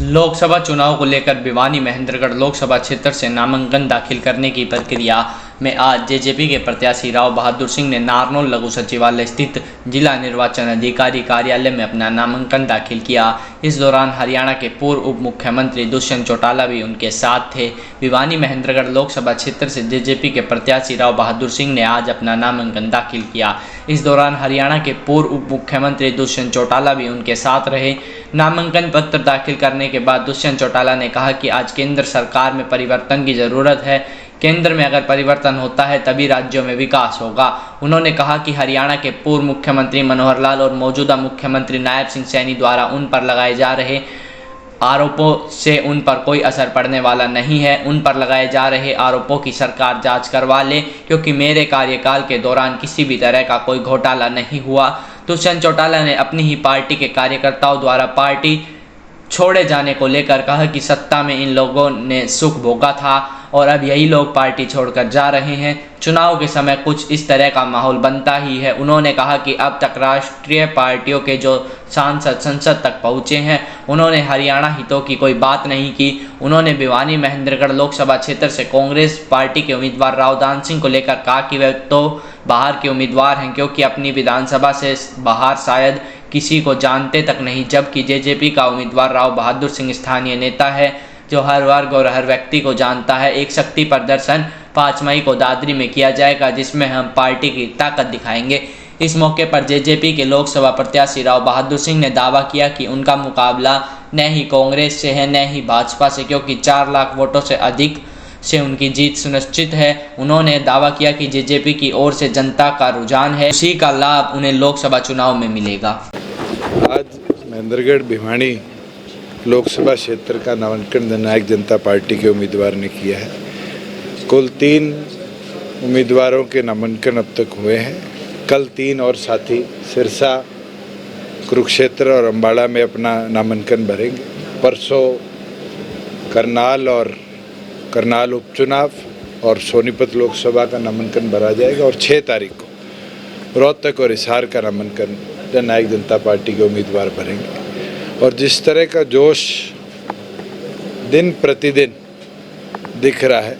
लोकसभा चुनाव को लेकर भिवानी महेंद्रगढ़ लोकसभा क्षेत्र से नामांकन दाखिल करने की प्रक्रिया में आज जेजेपी के प्रत्याशी राव बहादुर सिंह ने नारनौल लघु सचिवालय स्थित जिला निर्वाचन अधिकारी कार्यालय में अपना नामांकन दाखिल किया। इस दौरान हरियाणा के पूर्व उप मुख्यमंत्री दुष्यंत चौटाला भी उनके साथ थे। भिवानी महेंद्रगढ़ लोकसभा क्षेत्र से जेजेपी के प्रत्याशी राव बहादुर सिंह ने आज अपना नामांकन दाखिल किया। इस दौरान हरियाणा के पूर्व उप मुख्यमंत्री दुष्यंत चौटाला भी उनके साथ रहे। नामांकन पत्र दाखिल करने के बाद दुष्यंत चौटाला ने कहा कि आज केंद्र सरकार में परिवर्तन की जरूरत है। केंद्र में अगर परिवर्तन होता है तभी राज्यों में विकास होगा। उन्होंने कहा कि हरियाणा के पूर्व मुख्यमंत्री मनोहर लाल और मौजूदा मुख्यमंत्री नायब सिंह सैनी द्वारा उन पर लगाए जा रहे आरोपों से उन पर कोई असर पड़ने वाला नहीं है। उन पर लगाए जा रहे आरोपों की सरकार जांच करवा ले, क्योंकि मेरे कार्यकाल के दौरान किसी भी तरह का कोई घोटाला नहीं हुआ। दुष्यंत चौटाला ने अपनी ही पार्टी के कार्यकर्ताओं द्वारा पार्टी छोड़े जाने को लेकर कहा कि सत्ता में इन लोगों ने सुख भोगा था और अब यही लोग पार्टी छोड़कर जा रहे हैं। चुनाव के समय कुछ इस तरह का माहौल बनता ही है। उन्होंने कहा कि अब तक राष्ट्रीय पार्टियों के जो सांसद संसद तक पहुंचे हैं, उन्होंने हरियाणा हितों की कोई बात नहीं की। उन्होंने भिवानी महेंद्रगढ़ लोकसभा क्षेत्र से कांग्रेस पार्टी के उम्मीदवार रावदान सिंह को लेकर कहा कि वे तो बाहर के उम्मीदवार हैं, क्योंकि अपनी विधानसभा से बाहर शायद किसी को जानते तक नहीं, जबकि जेजेपी का उम्मीदवार राव बहादुर सिंह स्थानीय नेता है जो हर वर्ग और हर व्यक्ति को जानता है। एक शक्ति प्रदर्शन 5 मई को दादरी में किया जाएगा, जिसमें हम पार्टी की ताकत दिखाएंगे। इस मौके पर जेजेपी के लोकसभा प्रत्याशी राव बहादुर सिंह ने दावा किया कि उनका मुकाबला न ही कांग्रेस से है न ही भाजपा से, क्योंकि 4 लाख वोटों से अधिक से उनकी जीत सुनिश्चित है। उन्होंने दावा किया कि जेजेपी की ओर से जनता का रुझान है, उसी का लाभ उन्हें लोकसभा चुनाव में मिलेगा। आज महेंद्रगढ़ भिवानी लोकसभा क्षेत्र का नामांकन जननायक जनता पार्टी के उम्मीदवार ने किया है। कुल 3 उम्मीदवारों के नामांकन अब तक हुए हैं। कल 3 और साथी सिरसा, कुरुक्षेत्र और अम्बाड़ा में अपना नामांकन भरेंगे। परसों करनाल उपचुनाव और सोनीपत लोकसभा का नामांकन भरा जाएगा और 6 तारीख को रोहतक और हिसार का नामांकन जननायक जनता पार्टी के उम्मीदवार भरेंगे। और जिस तरह का जोश दिन प्रतिदिन दिख रहा है,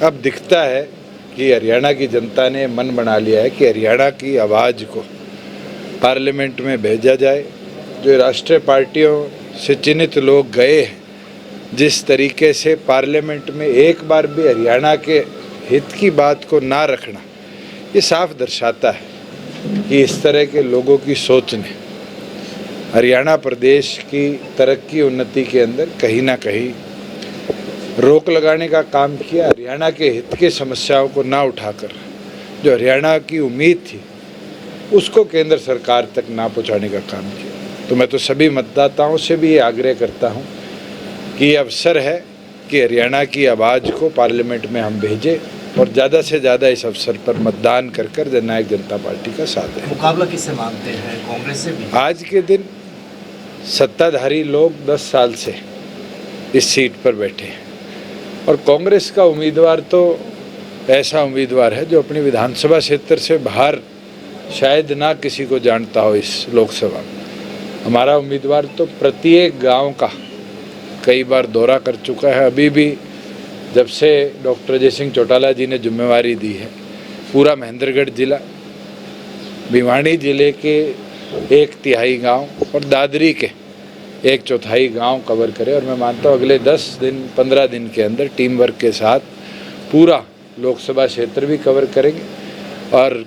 अब दिखता है कि हरियाणा की जनता ने मन बना लिया है कि हरियाणा की आवाज़ को पार्लियामेंट में भेजा जाए। जो राष्ट्रीय पार्टियों से चिन्हित लोग गए हैं, जिस तरीके से पार्लियामेंट में एक बार भी हरियाणा के हित की बात को ना रखना, ये साफ दर्शाता है कि इस तरह के लोगों की सोच ने हरियाणा प्रदेश की तरक्की उन्नति के अंदर कहीं ना कहीं रोक लगाने का काम किया। हरियाणा के हित की समस्याओं को ना उठाकर जो हरियाणा की उम्मीद थी उसको केंद्र सरकार तक ना पहुंचाने का काम किया। तो मैं तो सभी मतदाताओं से भी ये आग्रह करता हूं कि ये अवसर है कि हरियाणा की आवाज़ को पार्लियामेंट में हम भेजें और ज़्यादा से ज़्यादा इस अवसर पर मतदान कर जननायक जनता पार्टी का साथ दें। मुकाबला किससे मानते हैं? कांग्रेस से भी? आज के दिन सत्ताधारी लोग 10 साल से इस सीट पर बैठे हैं और कांग्रेस का उम्मीदवार तो ऐसा उम्मीदवार है जो अपनी विधानसभा क्षेत्र से बाहर शायद ना किसी को जानता हो। इस लोकसभा में हमारा उम्मीदवार तो प्रत्येक गांव का कई बार दौरा कर चुका है। अभी भी जब से डॉक्टर अजय सिंह चौटाला जी ने जिम्मेवारी दी है, पूरा महेंद्रगढ़ जिला, भिवानी जिले के 1/3 गांव और दादरी के 1/4 गांव कवर करे। और मैं मानता हूँ अगले 10 दिन 15 दिन के अंदर टीम वर्क के साथ पूरा लोकसभा क्षेत्र भी कवर करेंगे। और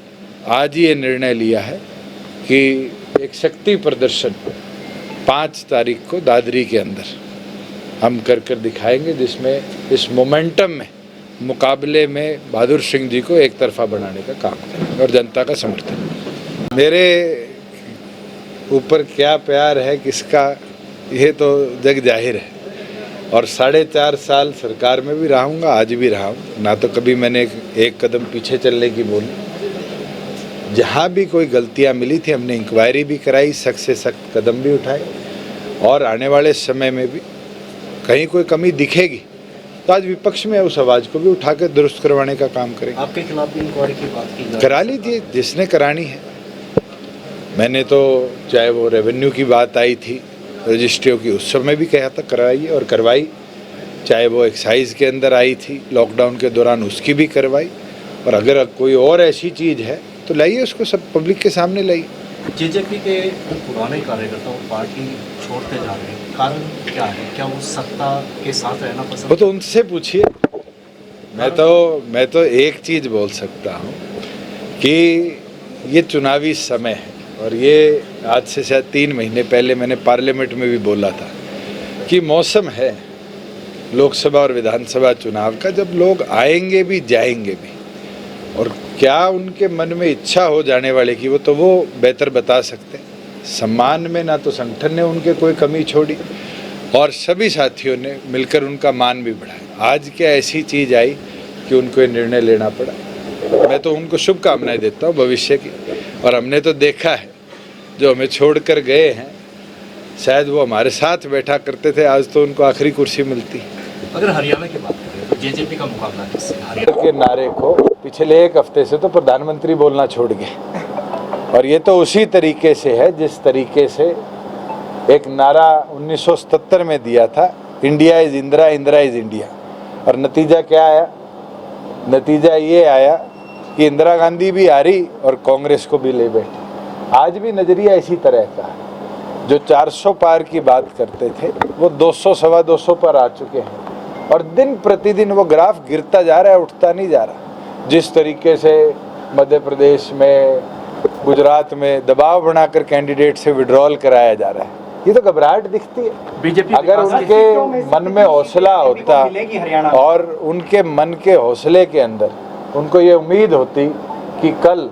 आज ही ये निर्णय लिया है कि एक शक्ति प्रदर्शन 5 तारीख को दादरी के अंदर हम कर दिखाएंगे, जिसमें इस मोमेंटम में मुकाबले में बहादुर सिंह जी को एक तरफा बनाने का काम करेंगे और जनता का समर्थन। मेरे ऊपर क्या प्यार है किसका, ये तो जग जाहिर है। और 4.5 साल सरकार में भी रहूँगा, आज भी रहा हूँ ना, तो कभी मैंने एक कदम पीछे चलने की बोली। जहाँ भी कोई गलतियाँ मिली थी हमने इंक्वायरी भी कराई, सख्त से सख्त कदम भी उठाए और आने वाले समय में भी कहीं कोई कमी दिखेगी तो आज विपक्ष में उस आवाज़ को भी उठा कर दुरुस्त करवाने का काम करेंगे। आपके खिलाफ भी इंक्वायरी की बात की करा लीजिए, जिसने करानी है। मैंने तो चाहे वो रेवेन्यू की बात आई थी रजिस्ट्रियों की उस समय भी कहा था करवाइए और करवाई, चाहे वो एक्साइज के अंदर आई थी लॉकडाउन के दौरान उसकी भी करवाई, और अगर कोई और ऐसी चीज़ है तो लाइए उसको सब पब्लिक के सामने लाइए। जेजेपी के पुराने कार्यकर्ता पार्टी छोड़ते जा रहे हैं, कारण क्या है? क्या वो सत्ता के साथ रहना पसंद? वो तो उनसे पूछिए। मैं तो एक चीज़ बोल सकता हूँ कि ये चुनावी समय है, और ये आज से शायद 3 महीने पहले मैंने पार्लियामेंट में भी बोला था कि मौसम है लोकसभा और विधानसभा चुनाव का, जब लोग आएंगे भी जाएंगे भी, और क्या उनके मन में इच्छा हो जाने वाले की वो बेहतर बता सकते हैं। सम्मान में ना तो संगठन ने उनके कोई कमी छोड़ी, और सभी साथियों ने मिलकर उनका मान भी बढ़ाया। आज क्या ऐसी चीज़ आई कि उनको ये निर्णय लेना पड़ा। मैं तो उनको शुभकामनाएं देता हूँ भविष्य की, और हमने तो देखा है जो हमें छोड़कर गए हैं, शायद वो हमारे साथ बैठा करते थे, आज तो उनको आखिरी कुर्सी मिलती। अगर हरियाणा की बात करें तो जेजेपी का मुकाबला किससे? हरियाणा के नारे को पिछले 1 हफ्ते से तो प्रधानमंत्री बोलना छोड़ गए, और ये तो उसी तरीके से है जिस तरीके से एक नारा 1977 में दिया था, India is Indira, Indira is India, और नतीजा क्या आया? नतीजा ये आया कि इंदिरा गांधी भी आ रही और कांग्रेस को भी ले बैठी। आज भी नजरिया इसी तरह का है। जो 400 पार की बात करते थे वो 200 सवा 200 पर आ चुके हैं, और दिन प्रतिदिन वो ग्राफ गिरता जा रहा है, उठता नहीं जा रहा। जिस तरीके से मध्य प्रदेश में, गुजरात में दबाव बनाकर कैंडिडेट से विड्रॉल कराया जा रहा है, ये तो घबराहट दिखती है। बीजेपी अगर उनके मन में हौसला होता और उनके मन के हौसले के अंदर उनको ये उम्मीद होती कि कल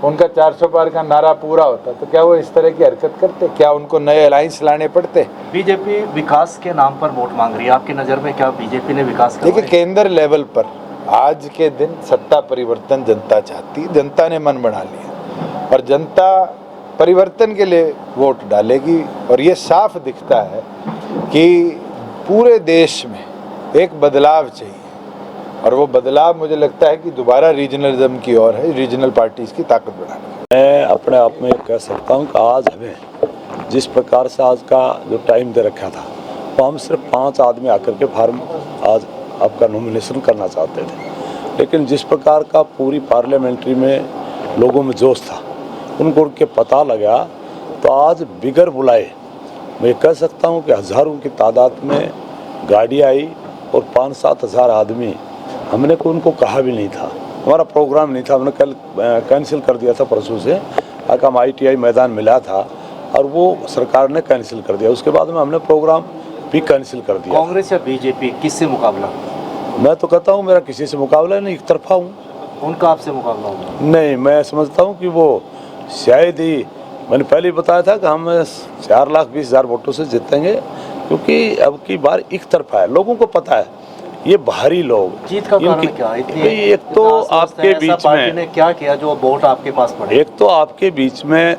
उनका 400 पार का नारा पूरा होता, तो क्या वो इस तरह की हरकत करते? क्या उनको नए अलायंस लाने पड़ते? बीजेपी विकास के नाम पर वोट मांग रही है, आपकी नज़र में क्या बीजेपी ने विकास करवाया? देखिए, केंद्र लेवल पर आज के दिन सत्ता परिवर्तन जनता चाहती, जनता ने मन बना लिया, और जनता परिवर्तन के लिए वोट डालेगी। और ये साफ दिखता है कि पूरे देश में एक बदलाव चाहिए, और वो बदलाव मुझे लगता है कि दोबारा रीजनलिज्म की ओर है, रीजनल पार्टीज की ताकत बढ़ाने। मैं अपने आप में कह सकता हूँ कि आज हमें जिस प्रकार से आज का जो टाइम दे रखा था, तो हम सिर्फ 5 आदमी आकर के फार्म आज आपका नॉमिनेशन करना चाहते थे, लेकिन जिस प्रकार का पूरी पार्लियामेंट्री में लोगों में जोश था, उनको उनके पता लगा, तो आज बिगर बुलाए मैं कह सकता हूँ कि हज़ारों की तादाद में गाड़ी आई, और 5-7 हज़ार आदमी, हमने को उनको कहा भी नहीं था, हमारा प्रोग्राम नहीं था, हमने कल कैंसिल कर दिया था परसों से, हम ITI मैदान मिला था और वो सरकार ने कैंसिल कर दिया, उसके बाद में हमने प्रोग्राम भी कैंसिल कर दिया। कांग्रेस या बीजेपी किससे मुकाबला? मैं तो कहता हूँ मेरा किसी से मुकाबला नहीं, एक तरफा हूँ। उनका आपसे मुकाबला होगा? नहीं, मैं समझता हूँ कि वो शायद ही, मैंने पहले ही बताया था कि हम 4,20,000 वोटों से जीतेंगे, क्योंकि अब की बार एक तरफा है, लोगों को पता है ये बाहरी लोग। जीत का कारण क्या? एक तो आपके बीच में ने क्या किया जो वोट आपके पास पड़े? एक तो आपके बीच में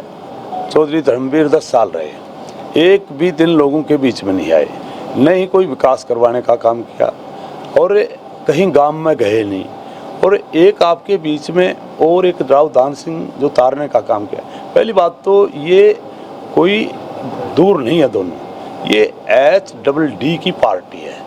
चौधरी धर्मवीर 10 साल रहे, एक भी दिन लोगों के बीच में नहीं आए, नहीं कोई विकास करवाने का काम किया, और कहीं गांव में गए नहीं, और एक आपके बीच में और एक राव दान सिंह जो तारने का काम किया। पहली बात तो ये कोई दूर नहीं है, दोनों ये HDD की पार्टी है,